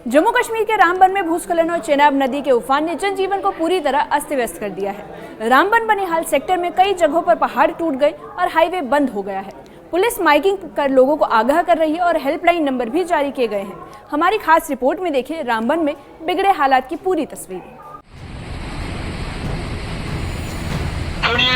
जम्मू कश्मीर के रामबन में भूस्खलन और चेनाब नदी के उफान ने जनजीवन को पूरी तरह अस्त व्यस्त कर दिया है। रामबन बनिहाल सेक्टर में कई जगहों पर पहाड़ टूट गए और हाईवे बंद हो गया है। पुलिस माइकिंग कर लोगों को आगाह कर रही है और हेल्पलाइन नंबर भी जारी किए गए हैं। हमारी खास रिपोर्ट में देखिए रामबन में बिगड़े हालात की पूरी तस्वीर।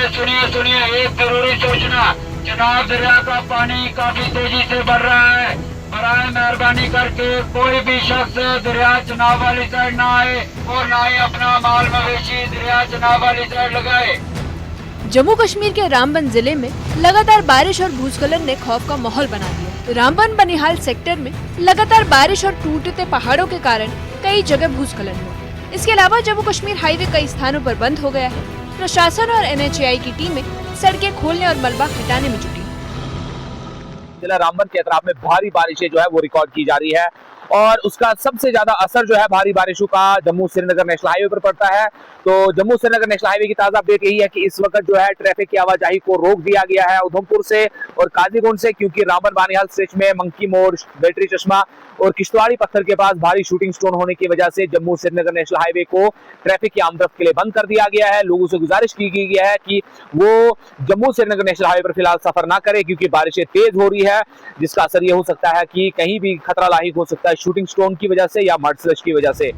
सुनिए एक जरूरी सूचना। चेनाब दरिया का पानी काफी तेजी से बढ़ रहा है। बराए मेहरबानी करके कोई भी शख्स दरिया चेनाब वाली साइड ना आए और ना ही अपना माल मवेशी दरिया चेनाब वाली साइड लगाए। जम्मू कश्मीर के रामबन जिले में लगातार बारिश और भूस्खलन ने खौफ का माहौल बना दिया। रामबन बनिहाल सेक्टर में लगातार बारिश और टूटते पहाड़ों के कारण कई जगह भूस्खलन हुआ। इसके अलावा जम्मू कश्मीर हाईवे कई स्थानों पर बंद हो गया है। प्रशासन और NHAI की टीमें सड़कें खोलने और मलबा हटाने में जुटी। जिला रामबन के अतराफ में भारी बारिशें जो है वो रिकॉर्ड की जा रही है और उसका सबसे ज्यादा असर जो है भारी बारिशों का जम्मू श्रीनगर नेशनल हाईवे पर पड़ता है। तो जम्मू श्रीनगर नेशनल हाईवे की ताजा अपडेट यही है कि इस वक्त जो है ट्रैफिक की आवाजाही को रोक दिया गया है उधमपुर से और काजीगुंड से, क्योंकि रामबन बानिहाल स्ट्रेच में मंकी मोड़, बैटरी चश्मा और किश्तवाड़ी पत्थर के पास भारी शूटिंग स्टोन होने की वजह से जम्मू श्रीनगर नेशनल हाईवे को ट्रैफिक की आमदरफ्त के लिए बंद कर दिया गया है। लोगों से गुजारिश की गई है कि वो जम्मू श्रीनगर नेशनल हाईवे पर फिलहाल सफर ना करें, क्योंकि बारिशें तेज हो रही है जिसका असर यह हो सकता है कि कहीं भी खतरा लाहिक हो सकता है शूटिंग स्टोन की वजह से या मड स्लश की वजह से।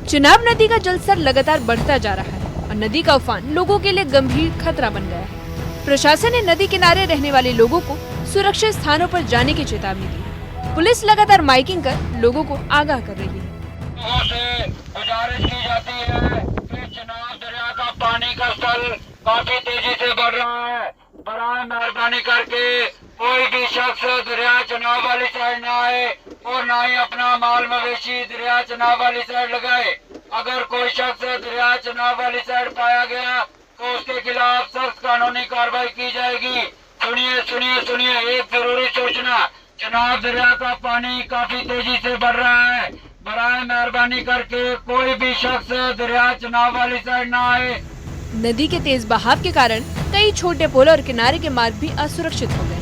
चेनाब नदी का जलस्तर लगातार बढ़ता जा रहा है और नदी का उफान लोगों के लिए गंभीर खतरा बन गया है। प्रशासन ने नदी किनारे रहने वाले लोगों को सुरक्षित स्थानों पर जाने की चेतावनी दी। पुलिस लगातार माइकिंग कर लोगों को आगाह कर रही है। गुजारिश की जाती है कि चेनाब दरिया का पानी का स्तर काफी तेजी से बढ़ रहा है। बराए मेहरबानी करके कोई भी शख्स दरिया चेनाब वाली साइड ना आए और ना ही अपना माल मवेशी दरिया चेनाब वाली साइड लगाए। अगर कोई शख्स दरिया चेनाब वाली साइड पाया गया तो उसके खिलाफ सख्त कानूनी कार्रवाई की जाएगी। सुनिए एक जरूरी सूचना। चेनाब दरिया का पानी काफी तेजी से बढ़ रहा है। बराए मेहरबानी करके कोई भी शख्स दरिया चेनाब वाली साइड ना आए। नदी के तेज बहाव के कारण कई छोटे पुल और किनारे के मार्ग भी असुरक्षित हो गए।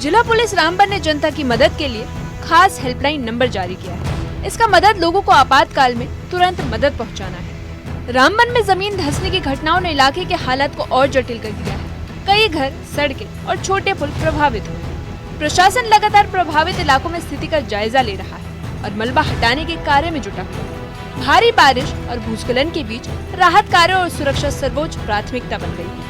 जिला पुलिस रामबन ने जनता की मदद के लिए खास हेल्पलाइन नंबर जारी किया है। इसका मदद लोगों को आपातकाल में तुरंत मदद पहुंचाना है। रामबन में जमीन धंसने की घटनाओं ने इलाके के हालात को और जटिल कर दिया है। कई घर, सड़कें और छोटे पुल प्रभावित हुए। प्रशासन लगातार प्रभावित इलाकों में स्थिति का जायजा ले रहा है और मलबा हटाने के कार्य में जुटा हुआ है। भारी बारिश और भूस्खलन के बीच राहत कार्य और सुरक्षा सर्वोच्च प्राथमिकता बन गई है।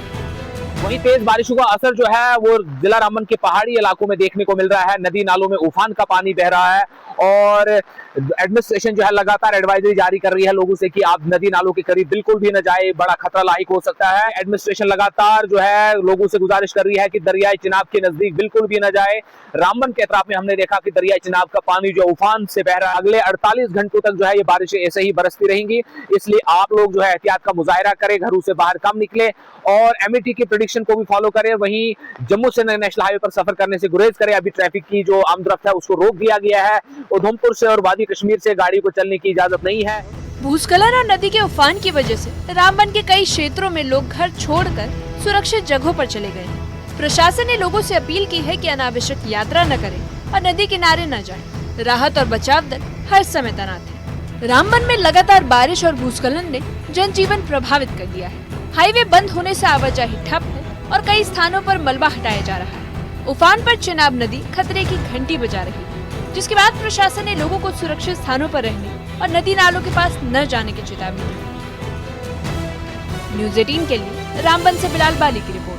वहीं तेज बारिशों का असर जो है वो जिला रामबन के पहाड़ी इलाकों में देखने को मिल रहा है। नदी नालों में उफान का पानी बह रहा है और एडमिनिस्ट्रेशन जो है लगातार एडवाइजरी जारी कर रही है लोगों से कि आप नदी नालों के करीब बिल्कुल भी न जाए, बड़ा खतरा लाहिक हो सकता है। एडमिनिस्ट्रेशन लगातार जो है लोगों से गुजारिश कर रही है कि दरियाई चेनाब के नजदीक बिल्कुल भी न जाए। रामबन के अतराफ में हमने देखा कि दरियाई चेनाब का पानी जो उफान से बह रहा है। अगले 48 घंटों तक जो है ये बारिशें ऐसे ही बरसती रहेंगी, इसलिए आप लोग जो है एहतियात का मुजाहिरा करें, घरों से बाहर कम निकले और MAT की प्रेडिक्शन को भी फॉलो करें। वहीं जम्मू श्रीनगर नेशनल हाईवे पर सफर करने से गुरेज करें। अभी ट्रैफिक की जो आमदरफ्त है उसको रोक दिया गया है। उधमपुर से और वादी कश्मीर से गाड़ी को चलने की इजाजत नहीं है। भूस्खलन और नदी के उफान की वजह से रामबन के कई क्षेत्रों में लोग घर छोड़कर सुरक्षित जगहों पर चले गए हैं। प्रशासन ने लोगों से अपील की है कि अनावश्यक यात्रा न करें और नदी किनारे न जाएं। राहत और बचाव दल हर समय तैनात है। रामबन में लगातार बारिश और भूस्खलन ने जनजीवन प्रभावित कर दिया है। हाईवे बंद होने से आवाजाही ठप है और कई स्थानों पर मलबा हटाया जा रहा है। उफान पर चेनाब नदी खतरे की घंटी बजा रही है, जिसके बाद प्रशासन ने लोगों को सुरक्षित स्थानों पर रहने और नदी नालों के पास न जाने की चेतावनी दी। न्यूज़ 18 के लिए रामबन से बिलाल बाली की रिपोर्ट।